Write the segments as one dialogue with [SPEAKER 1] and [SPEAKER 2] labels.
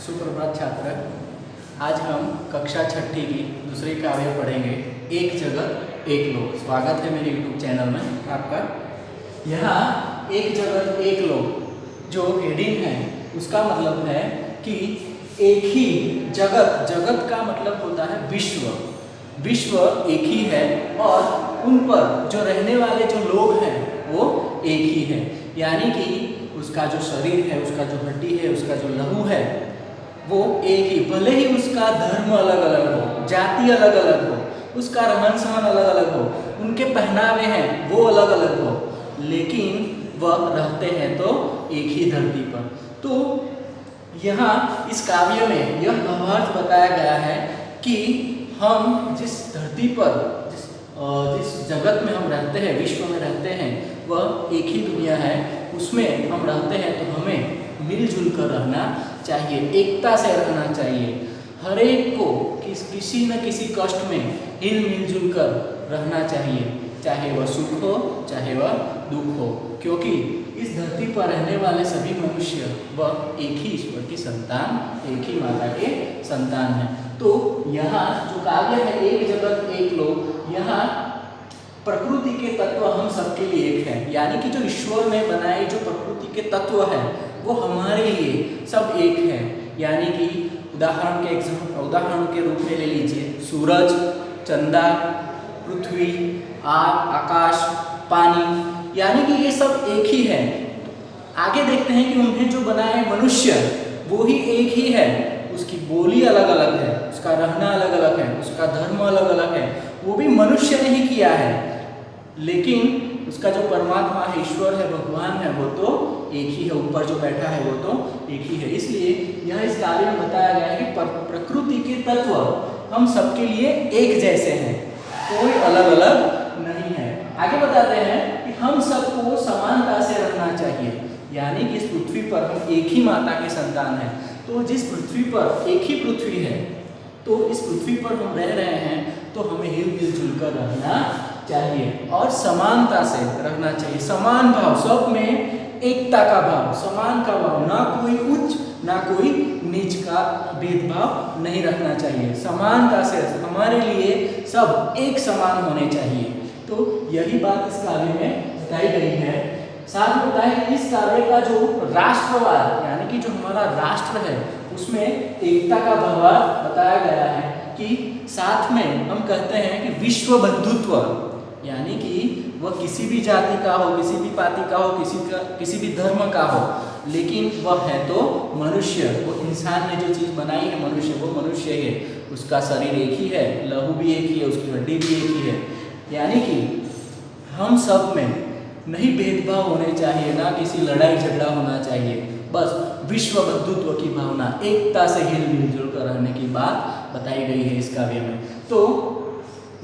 [SPEAKER 1] सुप्रभात छात्र। आज हम कक्षा छठी की दूसरी काव्य पढ़ेंगे, एक जगत एक लोक। स्वागत है मेरे YouTube चैनल में आपका। यहाँ एक जगत एक लोक जो हेडिंग है उसका मतलब है कि एक ही जगत, जगत का मतलब होता है विश्व, विश्व एक ही है और उन पर जो रहने वाले जो लोग हैं वो एक ही है। यानी कि उसका जो शरीर है, उसका जो हड्डी है, उसका जो लहू है वो एक ही, भले ही उसका धर्म अलग अलग हो, जाति अलग अलग हो, उसका रहन सहन अलग अलग हो, उनके पहनावे हैं वो अलग अलग हो, लेकिन वह रहते हैं तो एक ही धरती पर। तो यहाँ इस काव्य में यह भावार्थ बताया गया है कि हम जिस धरती पर, जिस जगत में हम रहते हैं, विश्व में रहते हैं, वह एक ही दुनिया है, उसमें हम रहते हैं तो हमें मिलजुल कर रहना चाहिए, एकता से रहना चाहिए। हर एक को किसी न किसी कष्ट में हिल मिलजुल कर रहना चाहिए, चाहे वह सुख हो चाहे वह दुख हो, क्योंकि इस धरती पर रहने वाले सभी मनुष्य वह एक ही ईश्वर की संतान, एक ही माता के संतान हैं। तो यहाँ जो काव्य है एक जगत एक लोक, यहाँ प्रकृति के तत्व हम सबके लिए एक है, यानी कि जो ईश्वर ने बनाए जो प्रकृति के तत्व है वो हमारे लिए सब एक है। यानी कि उदाहरण के रूप में ले लीजिए सूरज, चंदा, पृथ्वी, आग, आकाश, पानी, यानी कि ये सब एक ही है। आगे देखते हैं कि उन्हें जो बनाए मनुष्य वो ही एक ही है, उसकी बोली अलग अलग है, उसका रहना अलग अलग है, उसका धर्म अलग अलग है, वो भी मनुष्य ने ही किया है, लेकिन उसका जो परमात्मा है, ईश्वर है, भगवान है, वो तो एक ही है, ऊपर जो बैठा है वो तो एक ही है। इसलिए यह इस काव्य में बताया गया है कि प्रकृति के तत्व हम सबके लिए एक जैसे हैं, कोई अलग अलग नहीं है। आगे बताते हैं कि हम सबको समानता से रहना चाहिए, यानी कि इस पृथ्वी पर हम एक ही माता के संतान हैं। तो जिस पृथ्वी पर एक ही पृथ्वी है, तो इस पृथ्वी पर हम रह रहे हैं तो हमें हिल मिलजुल कर रहना चाहिए और समानता से रहना चाहिए। समान भाव, सब में एकता का भाव, समान का भाव, ना कोई उच्च ना कोई नीच का भेदभाव नहीं रखना चाहिए। समानता से हमारे लिए सब एक समान होने चाहिए। तो यही बात इस काव्य में बताई गई है। साथ में बताया कि इस काव्य का जो राष्ट्रवाद, यानी कि जो हमारा राष्ट्र है, उसमें एकता का भाव बताया गया है कि साथ में हम कहते हैं कि विश्व बंधुत्व, यानी कि वह किसी भी जाति का हो, किसी भी पाति का हो, किसी भी धर्म का हो, लेकिन वह है तो मनुष्य। वो इंसान ने जो चीज़ बनाई है मनुष्य, वो मनुष्य है, उसका शरीर एक ही है, लहू भी एक ही है, उसकी हड्डी भी एक ही है। यानी कि हम सब में नहीं भेदभाव होने चाहिए, ना किसी लड़ाई झगड़ा होना चाहिए, बस विश्व बंधुत्व की भावना, एकता से हिल मिलजुल कर रहने की बात बताई गई है इस काव्य में। तो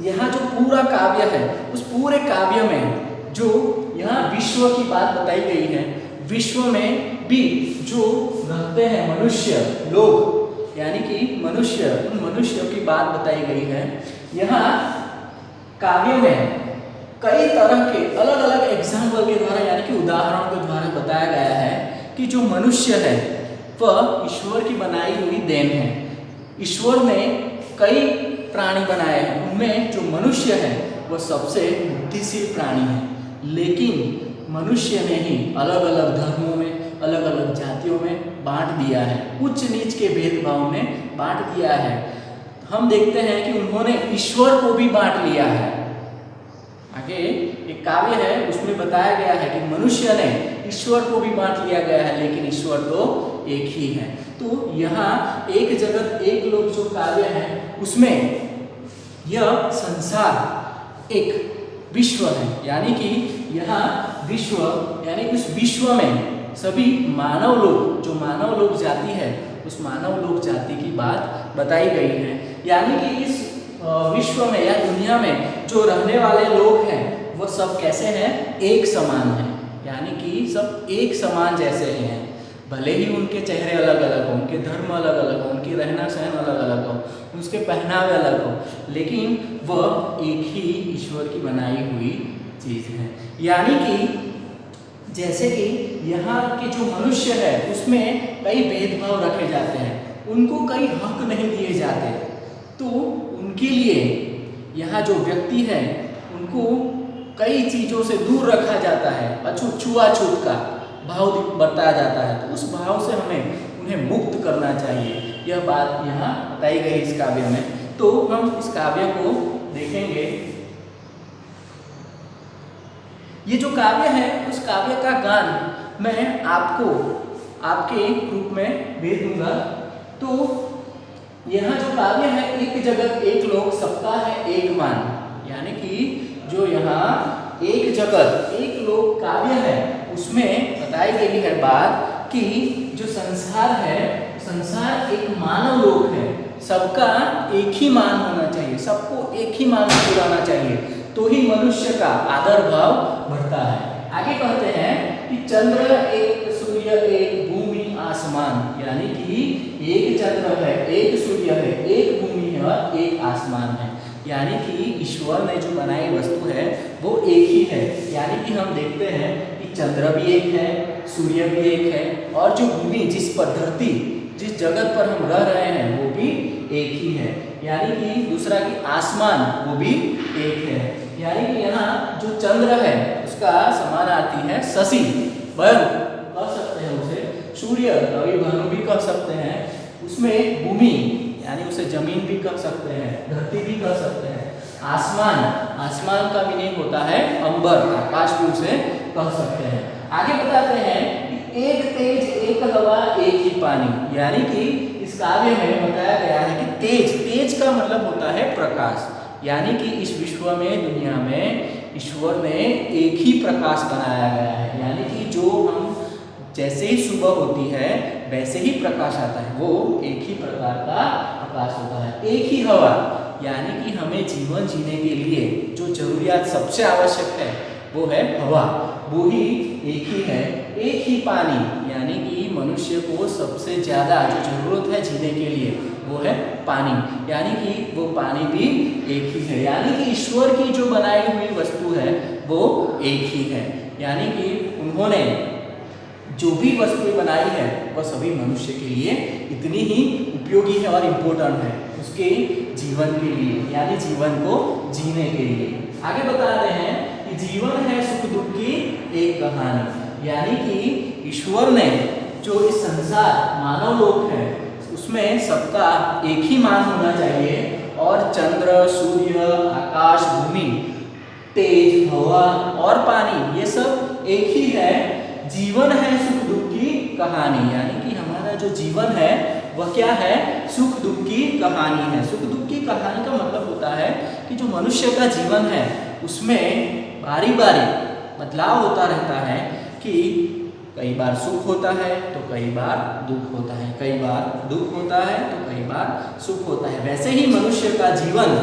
[SPEAKER 1] यहाँ जो पूरा काव्य है, उस पूरे काव्य में जो यहाँ विश्व की बात बताई गई है, विश्व में भी जो रहते हैं मनुष्य लोग, यानी कि मनुष्य, उन मनुष्यों की बात बताई गई है। यहाँ काव्य में कई तरह के अलग अलग एग्जाम्पल के द्वारा, यानी कि उदाहरणों के द्वारा बताया गया है कि जो मनुष्य है वह ईश्वर की बनाई हुई देन है। ईश्वर ने कई प्राणी बनाए हैं, उनमें जो मनुष्य है वह सबसे बुद्धिशील प्राणी है, लेकिन मनुष्य ने ही अलग अलग धर्मों में, अलग अलग जातियों में बांट दिया है, उच्च नीच के भेदभाव में बांट दिया है। हम देखते हैं कि उन्होंने ईश्वर को भी बांट लिया है। आगे एक काव्य है उसमें बताया गया है कि मनुष्य ने ईश्वर को भी बांट लिया गया है, लेकिन ईश्वर तो एक ही है। तो यहाँ एक जगत एक लोक जो काव्य है उसमें यह संसार एक विश्व है, यानी कि यहाँ विश्व, यानी उस विश्व में सभी मानव लोग, जो मानव लोग जाति है, उस मानव लोग जाति की बात बताई गई है। यानी कि इस विश्व में या दुनिया में जो रहने वाले लोग हैं वो सब कैसे हैं, एक समान हैं, यानी कि सब एक समान जैसे हैं, भले ही उनके चेहरे अलग अलग हो, उनके धर्म अलग अलग हो, उनकी रहना सहन अलग अलग हो, उसके पहनावे अलग हो, लेकिन वह एक ही ईश्वर की बनाई हुई चीज़ है। यानी कि जैसे कि यहाँ के जो मनुष्य है उसमें कई भेदभाव रखे जाते हैं, उनको कई हक नहीं दिए जाते, तो उनके लिए यहाँ जो व्यक्ति है उनको कई चीज़ों से दूर रखा जाता है, छुआछूत का भाव बरताया जाता है, तो उस भाव से हमें उन्हें मुक्त करना चाहिए। यह बात यहाँ बताई गई इस काव्य में। तो हम इस काव्य को देखेंगे। ये जो काव्य है उस काव्य का गान मैं आपको आपके रूप में भेज दूंगा। तो यहाँ जो काव्य है, एक जगत एक लोक सबका है एक मान, यानी कि जो यहाँ एक जगत एक लोक काव्य है उसमें बताई गई है बात कि जो संसार है, संसार एक मानव लोक है, सबका एक ही मान होना चाहिए, सबको एक ही मान से बुलाना चाहिए, तो ही मनुष्य का आदर भाव बढ़ता है। आगे कहते हैं कि चंद्र एक, सूर्य एक, भूमि आसमान, यानी कि एक चंद्र है, एक सूर्य है, एक भूमि है और एक आसमान है, यानी कि ईश्वर ने जो बनाई वस्तु है वो एक ही है। यानी कि हम देखते हैं कि चंद्र भी एक है, सूर्य भी एक है, और जो भूमि जिस पर धरती जिस जगत पर हम रह रहे हैं वो भी एक ही है, यानी कि दूसरा कि आसमान वो भी एक है। यानी कि यहाँ जो चंद्र है उसका समानार्थी है शशि, वरुण कह सकते हैं उसे, सूर्य रवि भानु भी कह सकते हैं, उसमें भूमि यानी उसे जमीन भी कह सकते हैं, धरती भी कह सकते हैं, आसमान, आसमान का मीनिंग होता है अंबर, आकाश भी उसे कह सकते हैं। आगे बताते हैं कि एक तेज एक हवा एक ही पानी, यानी कि इस काव्य में बताया गया है कि तेज, तेज का मतलब होता है प्रकाश, यानी कि इस विश्व में दुनिया में ईश्वर ने एक ही प्रकाश बनाया गया है, यानी कि जो हम जैसे ही सुबह होती है वैसे ही प्रकाश आता है, वो एक ही प्रकार का प्रकाश होता है। एक ही हवा, यानी कि हमें जीवन जीने के लिए जो जरूरियात सबसे आवश्यक है वो है हवा, वो ही एक ही है। एक ही पानी, यानी कि मनुष्य को सबसे ज़्यादा जो जरूरत है जीने के लिए वो है पानी, यानी कि वो पानी भी एक ही है, यानी कि ईश्वर की जो बनाई हुई वस्तु है वो एक ही है, यानी कि उन्होंने जो भी वस्तुएं बनाई है वह सभी मनुष्य के लिए इतनी ही उपयोगी है और इम्पोर्टेंट है उसके जीवन के लिए, यानी जीवन को जीने के लिए। आगे बताते हैं कि जीवन है सुख दुख की एक कहानी, यानी कि ईश्वर ने जो इस संसार मानव लोक है उसमें सबका एक ही मान होना चाहिए, और चंद्र सूर्य आकाश भूमि तेज हवा और पानी ये सब एक ही है। जीवन है सुख दुख की कहानी, यानी कि हमारा जो जीवन है वह क्या है, सुख दुख की कहानी है। सुख दुख की कहानी का मतलब होता है कि जो मनुष्य का जीवन है उसमें बारी बारी बदलाव होता रहता है, कि कई बार सुख होता है तो कई बार दुख होता है, कई बार दुख होता है तो कई बार सुख होता है। वैसे ही मनुष्य का जीवन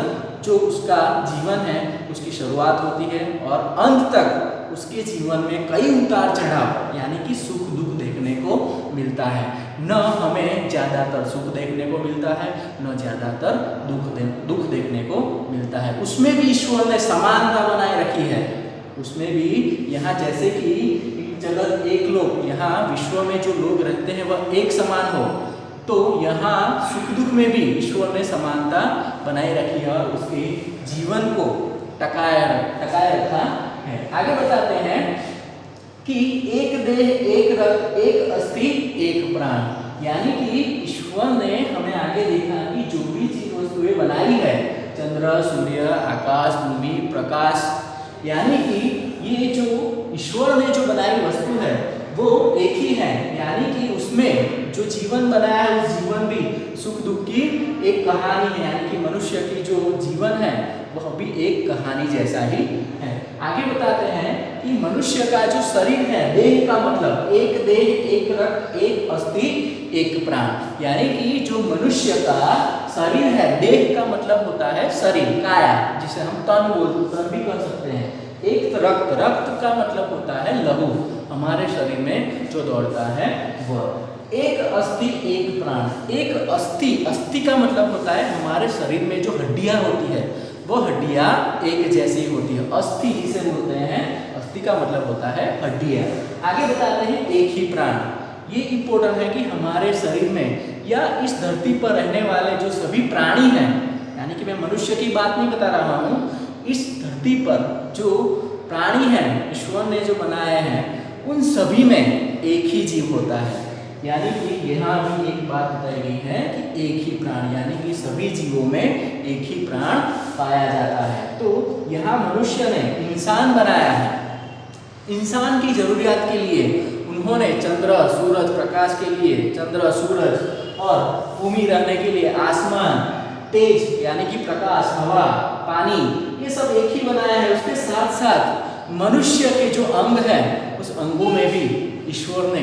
[SPEAKER 1] जो उसका जीवन है उसकी शुरुआत होती है और अंत तक उसके जीवन में कई उतार चढ़ाव यानी कि सुख दुख देखने को मिलता है। न हमें ज़्यादातर सुख देखने को मिलता है, न ज़्यादातर दुख देखने को मिलता है। उसमें भी ईश्वर ने समानता बनाए रखी है। उसमें भी यहाँ जैसे कि जगत एक लोग, यहाँ विश्व में जो लोग रहते हैं वह एक समान हो, तो यहाँ सुख दुख में भी ईश्वर ने समानता बनाए रखी है और उसके जीवन को टकाए रखा है। आगे बताते हैं कि एक देह एक रक्त एक अस्थि एक प्राण, यानी कि ईश्वर ने हमें आगे देखा कि जो भी चीज वस्तुएं बनाई है, चंद्र सूर्य आकाश भूमि प्रकाश, यानी कि ये जो ईश्वर ने जो बनाई वस्तु है वो एक ही है, यानी कि उसमें जो जीवन बनाया है उस जीवन भी सुख दुख की एक कहानी है, यानी कि मनुष्य की जो जीवन है वह भी एक कहानी जैसा ही है। आगे बताते हैं कि मनुष्य का जो शरीर है, देह का मतलब एक देह एक रक्त एक अस्थि एक प्राण, यानी कि जो मनुष्य का शरीर है, देह का मतलब होता है शरीर काया, जिसे हम तन भी कह सकते हैं। एक रक्त, रक्त का मतलब होता है लहू, हमारे शरीर में जो दौड़ता है वह। एक अस्थि एक प्राण, एक अस्थि, अस्थि का मतलब होता है हमारे शरीर में जो हड्डियां होती है वो हड्डियां एक जैसी होती है, अस्थि जिसे बोलते हैं, अस्थि का मतलब होता है हड्डियां। आगे बताते हैं एक ही प्राण, ये इंपॉर्टेंट है कि हमारे शरीर में या इस धरती पर रहने वाले जो सभी प्राणी हैं, यानी कि मैं मनुष्य की बात नहीं बता रहा हूँ, इस धरती पर जो प्राणी हैं ईश्वर ने जो बनाए हैं उन सभी में एक ही जीव होता है। यानी कि यहाँ भी एक बात बताई गई है कि एक ही प्राण, यानी कि सभी जीवों में एक ही प्राण पाया जाता है। तो यहाँ मनुष्य ने इंसान बनाया है। इंसान की जरूरियात के लिए उन्होंने चंद्र सूरज प्रकाश के लिए चंद्र सूरज और भूमि रहने के लिए आसमान, तेज यानी कि प्रकाश, हवा, पानी, ये सब एक ही बनाया है। उसके साथ साथ मनुष्य के जो अंग हैं उस अंगों में भी ईश्वर ने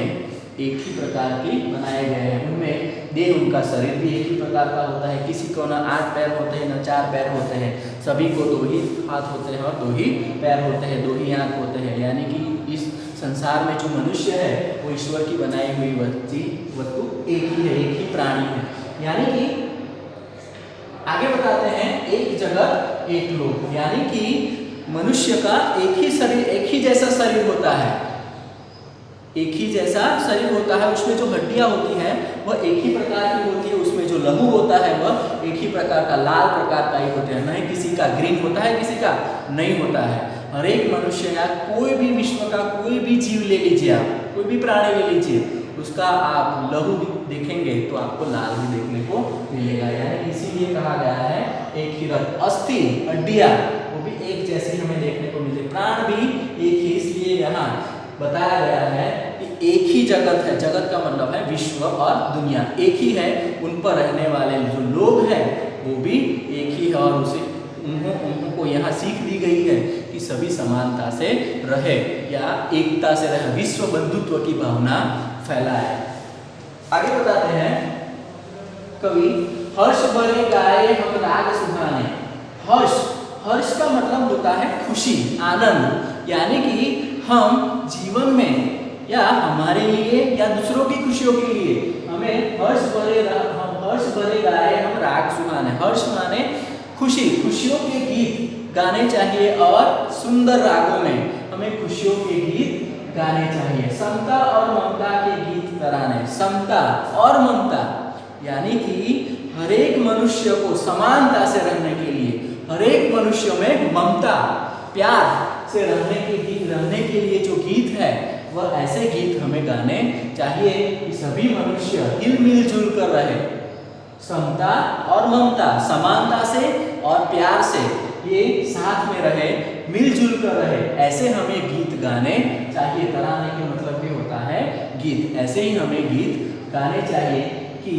[SPEAKER 1] एक ही प्रकार के बनाए गए हैं। उनमें देह, उनका शरीर भी एक ही प्रकार का होता है। किसी को ना 8 पैर होते हैं, ना 4 पैर होते हैं, सभी को 2 ही हाथ होते हैं और 2 ही पैर होते हैं, 2 ही आँख होते हैं। यानी कि इस संसार में जो मनुष्य है वो ईश्वर की बनाई हुई वस्तु एक ही है, एक ही प्राणी है। यानी कि आगे बताते हैं एक जगत एक लोक, यानी कि मनुष्य का एक ही शरीर, एक ही जैसा शरीर होता है, एक ही जैसा शरीर होता है। उसमें जो हड्डियां होती हैं वह एक ही प्रकार की होती है। उसमें जो लहू होता है वह एक ही प्रकार का, लाल प्रकार का ही होता है। नहीं किसी का ग्रीन होता है, किसी का नहीं होता है। हर एक मनुष्य या कोई भी विश्व का कोई भी जीव ले लीजिए, आप कोई भी प्राणी ले लीजिए, उसका आप लहू देखेंगे तो आपको लाल भी देखने को मिलेगा। यानी इसीलिए कहा गया है एक ही रक्त, अस्थि, हड्डियां वो भी एक जैसी हमें देखने को मिले, प्राण भी एक ही। इसलिए यहाँ बताया गया है कि एक ही जगत है। जगत का मतलब है विश्व और दुनिया एक ही है। उन पर रहने वाले जो लोग हैं वो भी एक ही है और उसे उनको यहाँ सीख दी गई है कि सभी समानता से रहे या एकता से रहे, विश्व बंधुत्व की भावना फैलाए। आगे बताते हैं कवि, हर्ष भरे गाए हम राग सुहाने। हर्ष का मतलब होता है खुशी, आनंद। यानी कि हम जीवन में या हमारे लिए या दूसरों की खुशियों के लिए हमें हर्ष भरे गाए हम राग सुहाने। हर्ष माने खुशी, खुशियों के गीत गाने चाहिए और सुंदर रागों में हमें खुशियों के गीत गाने चाहिए। समता और ममता के गीत तराने। समता और ममता यानी कि हर एक मनुष्य को समानता से रहने के लिए, हर एक मनुष्य में ममता, प्यार से रहने के लिए जो गीत है वह ऐसे गीत हमें गाने चाहिए कि सभी मनुष्य हिल जुल कर रहे। समता और ममता, समानता से और प्यार से ये साथ में रहे, मिलजुल कर रहे, ऐसे हमें गीत गाने चाहिए। तराने के मतलब भी होता है गीत। ऐसे ही हमें गीत गाने चाहिए कि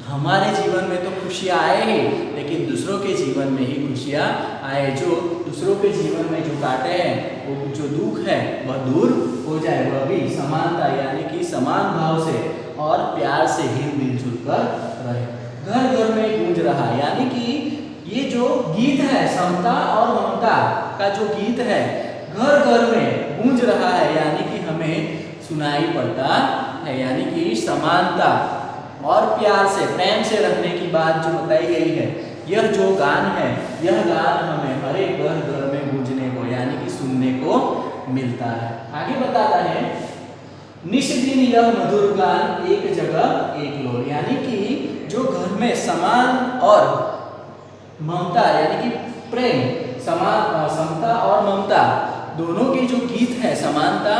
[SPEAKER 1] हमारे जीवन में तो खुशियाँ आए ही, लेकिन दूसरों के जीवन में ही खुशियाँ आए। जो दूसरों के जीवन में जो काटे हैं, वो जो दुख है वह दूर हो जाए। वह भी समानता यानी कि समान भाव से और प्यार से ही मिलजुल कर रहे। घर घर में गूंज रहा, यानी कि ये जो गीत है समता और ममता का जो गीत है घर घर में गूंज रहा है, यानी कि हमें सुनाई पड़ता है। यानी कि समानता और प्यार से, प्रेम से रहने की बात जो बताई गई है, यह जो गान है, यह गान हमें हर एक घर घर में गूंजने को यानी कि सुनने को मिलता है। आगे बताता है, निश दिन यह मधुर गान एक जगह एक लोर। यानी कि जो घर में समान और ममता यानी कि प्रेम, समान, समता और ममता दोनों के जो गीत है, समानता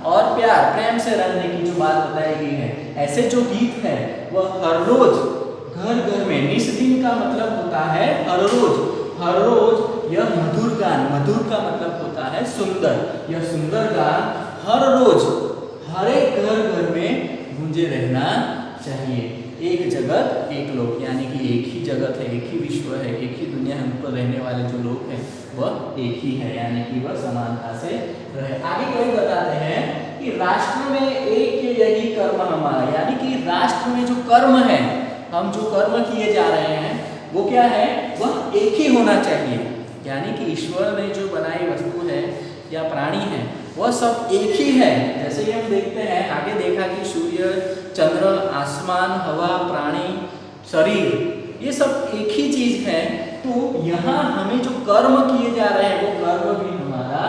[SPEAKER 1] और प्यार, प्रेम से रहने की जो बात बताई गई है, ऐसे जो गीत है वह हर रोज घर घर में, निश दिन का मतलब होता है हर रोज यह मधुर गान, मधुर का मतलब होता है सुंदर, यह सुंदर गान हर रोज हर एक घर घर में गूंजे रहना चाहिए। एक जगत एक लोक, यानी कि एक ही जगत है, एक ही विश्व है, एक ही दुनिया है, उन पर रहने वाले जो लोग हैं वह एक ही है, यानी कि वह समानता से रहे। आगे कवि बताते हैं कि राष्ट्र में एक यही कर्म हमारा, यानी कि राष्ट्र में जो कर्म है, हम जो कर्म किए जा रहे हैं वो क्या है, वह एक ही होना चाहिए। यानी कि ईश्वर ने जो बनाई वस्तु है या प्राणी है वह सब एक ही है। जैसे ही हम देखते हैं, आगे देखा कि सूर्य, चंद्र, आसमान, हवा, प्राणी, शरीर, ये सब एक ही चीज है। तो यहाँ हमें जो कर्म किए जा रहे हैं वो कर्म भी हमारा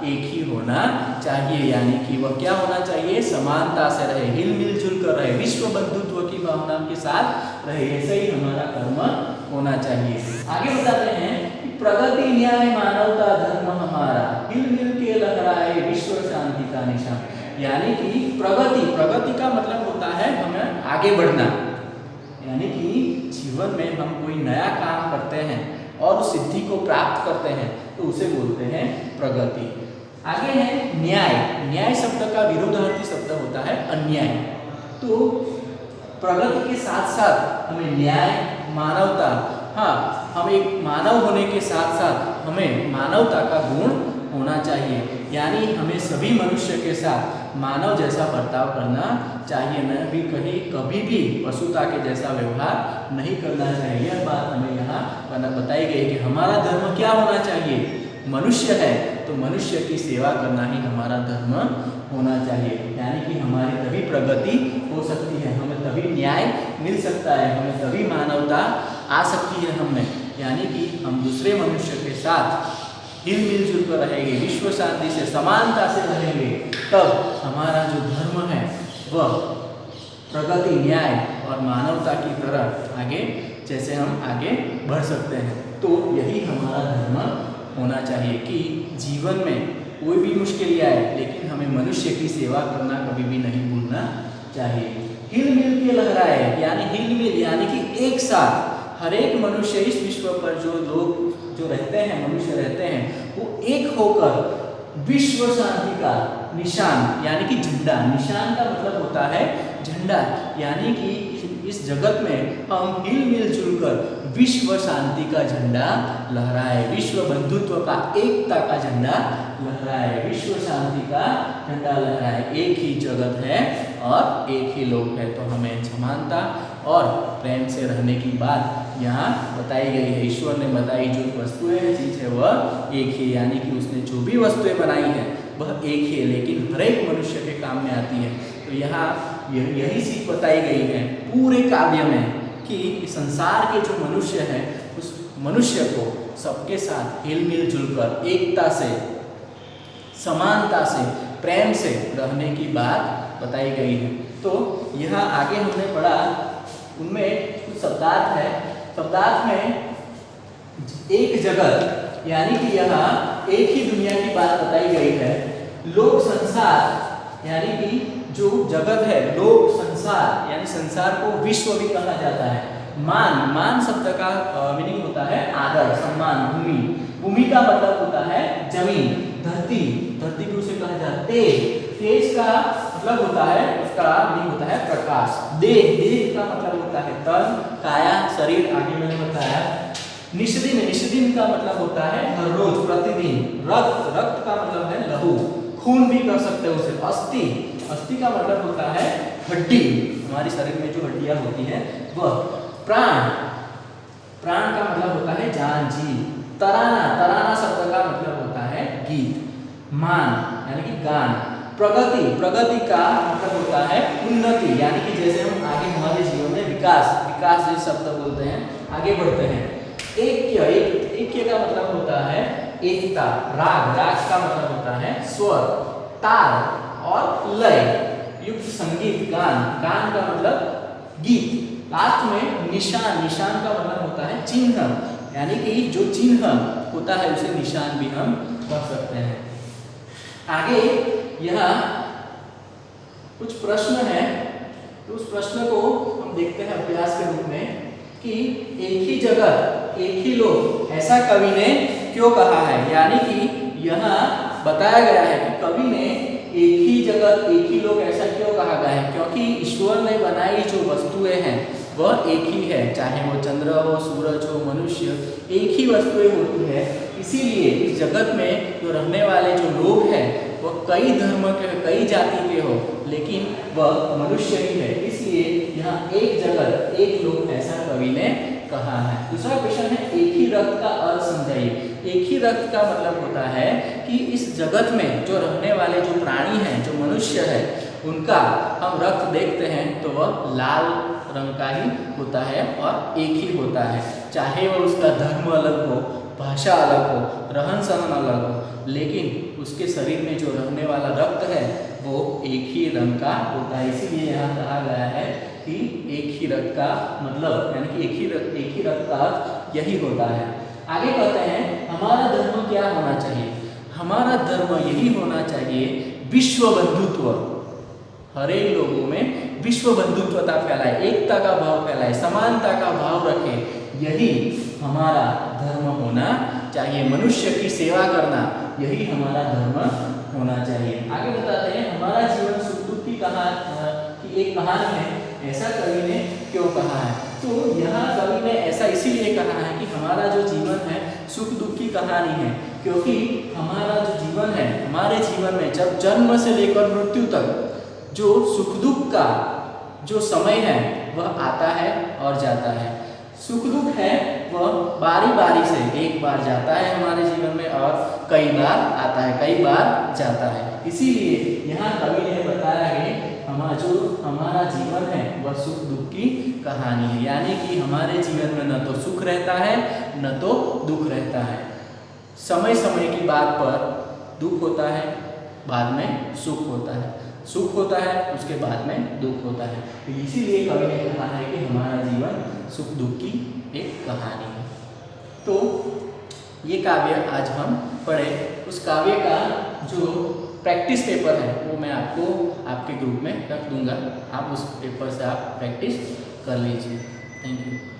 [SPEAKER 1] एक ही होना चाहिए। यानी कि वह क्या होना चाहिए, समानता से रहे, हिल मिल जुल कर रहे, विश्व बंधुत्व की भावना के साथ रहे, ऐसे ही हमारा कर्म होना चाहिए। आगे बताते हैं कि प्रगति न्याय मानवता धर्म हमारा, हिल मिल के लहराए विश्व शांति का निशान। यानी कि प्रगति का मतलब होता है हमें आगे बढ़ना, यानी कि जीवन में हम कोई नया काम करते हैं और उस सिद्धि को प्राप्त करते हैं तो उसे बोलते हैं प्रगति। आगे है न्याय। न्याय शब्द का विरोधार्थी शब्द होता है अन्याय। तो प्रगति के साथ साथ हमें न्याय, मानवता, हाँ हम एक मानव होने के साथ साथ हमें मानवता का गुण होना चाहिए, यानी हमें सभी मनुष्य के साथ मानव जैसा बर्ताव करना चाहिए, न भी कभी भी पशुता के जैसा व्यवहार नहीं करना चाहिए। यह बात हमें यहाँ बताई गई कि हमारा धर्म क्या होना चाहिए, मनुष्य है तो मनुष्य की सेवा करना ही हमारा धर्म होना चाहिए, यानी कि हमारी तभी प्रगति हो सकती है, हमें तभी न्याय मिल सकता है, हमें तभी मानवता आ सकती है हमें, यानी कि हम दूसरे मनुष्य के साथ हिल मिलजुल कर रहेंगे, विश्व शांति से समानता से रहेंगे, तब हमारा जो धर्म है वह प्रगति, न्याय और मानवता की तरह आगे जैसे हम आगे बढ़ सकते हैं। तो यही हमारा धर्म होना चाहिए कि जीवन में कोई भी मुश्किल आए लेकिन हमें मनुष्य की सेवा करना कभी भी नहीं भूलना चाहिए। हिल मिल के लहराए, यानी हिल मिल यानी कि एक साथ हर एक मनुष्य इस विश्व पर जो लोग जो रहते हैं, मनुष्य रहते हैं, वो एक होकर विश्व शांति का निशान यानी कि झंडा, निशान का मतलब होता है झंडा, यानी कि इस जगत में हम हिल मिल जुल कर विश्व शांति का झंडा लहराए, विश्व बंधुत्व का, एकता का झंडा लहराए, विश्व शांति का झंडा लहराए। एक ही जगत है और एक ही लोग है, तो हमें समानता और प्रेम से रहने की बात यहाँ बताई गई है। ईश्वर ने बताई जो वस्तुएं चीज है वह एक ही, यानी कि उसने जो भी वस्तुएं बनाई है वह एक ही है, लेकिन हर एक मनुष्य के काम में आती है। तो यहाँ यही चीज बताई गई है पूरे काव्य में कि संसार के जो मनुष्य है उस मनुष्य को सबके साथ हिल मिल जुल कर एकता से, समानता से, प्रेम से रहने की बात बताई गई है। तो यहाँ आगे हमने पढ़ा, उनमें कुछ शब्दार्थ है। शब्दार्थ में एक जगत यानी कि यहाँ एक ही दुनिया की बात बताई गई है। लोक संसार यानी कि जो जगत है, लोक संसार यानी संसार को विश्व भी कहा जाता है। मान शब्द का मीनिंग होता है आदर, सम्मान, भूमि। भूमि का मतलब होता है जमीन। धरती को उसे कहा जाता है तेज का मतलब होता है, उसका मीनिंग होता है प्रकाश। देह का मतलब होता है तन, काया, शरीर, आगे मैंने बताया। निष्दिन का मतलब होता है हर रोज, प्रतिदिन। रक्त का मतलब है लहू, खून भी कर सकते हो उसे। अस्थि का मतलब होता है हड्डी, हमारे शरीर में जो हड्डियां होती हैं वह। प्राण का मतलब होता है जान, जीव। तराना शब्द का मतलब होता है गीत। मान यानी कि गान। प्रगति का मतलब होता है उन्नति, यानी कि जैसे हम आगे हमारे जीवन में विकास जैसे शब्द बोलते हैं, आगे बढ़ते हैं। ऐक्य का मतलब होता है एकता। राग का मतलब होता है स्वर। ताल और लय युक्त संगीत। गान का मतलब गीत। लास्ट में निशान का मतलब होता है चिन्ह, यानी कि जो चिन्ह होता है उसे निशान भी हम कह सकते हैं। आगे यहाँ कुछ प्रश्न है, तो उस प्रश्न को हम देखते हैं अभ्यास के रूप में कि एक ही जगत एक ही लोग ऐसा कवि ने क्यों कहा है। यानी कि यहाँ बताया गया है कि कवि ने एक ही जगत एक ही लोग ऐसा क्यों कहा गया है, क्योंकि ईश्वर ने बनाई जो वस्तुएं हैं वह एक ही है, चाहे वो चंद्र हो, सूरज हो, मनुष्य, एक ही वस्तुएं होती है। इसीलिए इस जगत में जो रहने वाले जो लोग हैं वह कई धर्म के, कई जाति के हो, लेकिन वह मनुष्य ही है। इसलिए यहाँ एक जगत एक लोग ऐसा कवि ने कहा है। दूसरा क्वेश्चन है एक ही रक्त का अर्थ समझाइए। एक ही रक्त का मतलब होता है कि इस जगत में जो रहने वाले जो प्राणी हैं, जो मनुष्य है, उनका हम रक्त देखते हैं तो वह लाल रंग का ही होता है और एक ही होता है, चाहे वह उसका धर्म अलग हो, भाषा अलग हो, रहन सहन अलग हो, लेकिन उसके शरीर में जो रहने वाला रक्त है वो एक ही रंग का होता है। इसीलिए यहाँ कहा गया है कि एक ही रक्त का मतलब यानी कि एक ही रक्त का अर्थ यही होता है। आगे कहते हैं हमारा धर्म क्या होना चाहिए। हमारा धर्म यही होना चाहिए विश्व बंधुत्व। हर एक लोगों में विश्व बंधुत्वता फैलाए, एकता का भाव फैलाए, समानता का भाव रखे, यही हमारा धर्म होना चाहिए। मनुष्य की सेवा करना यही हमारा धर्म होना चाहिए। आगे बताते हैं हमारा जीवन सुख दुख की एक कहानी है, ऐसा कवि ने क्यों कहा है। तो यहाँ कवि ने ऐसा इसीलिए कहा है कि हमारा जो जीवन है सुख दुख की कहानी है, क्योंकि हमारा जो जीवन है, हमारे जीवन में जब जन्म से लेकर मृत्यु तक जो सुख दुख का जो समय है वह आता है और जाता है। सुख दुख है वह बारी बारी से, एक बार जाता है हमारे जीवन में और कई बार आता है, कई बार जाता है। इसीलिए यहाँ कवि ने बताया है हमारा जीवन है वह सुख दुख की कहानी है, यानी कि हमारे जीवन में न तो सुख रहता है न तो दुख रहता है। समय समय की बात पर दुख होता है, बाद में सुख होता है, सुख होता है उसके बाद में दुख होता है। तो इसीलिए कवि ने कहा है कि हमारा जीवन सुख दुख की एक कहानी है। तो ये काव्य आज हम पढ़े, उस काव्य का जो प्रैक्टिस पेपर है वो मैं आपको आपके ग्रुप में रख दूंगा, आप उस पेपर से आप प्रैक्टिस कर लीजिए। Thank you.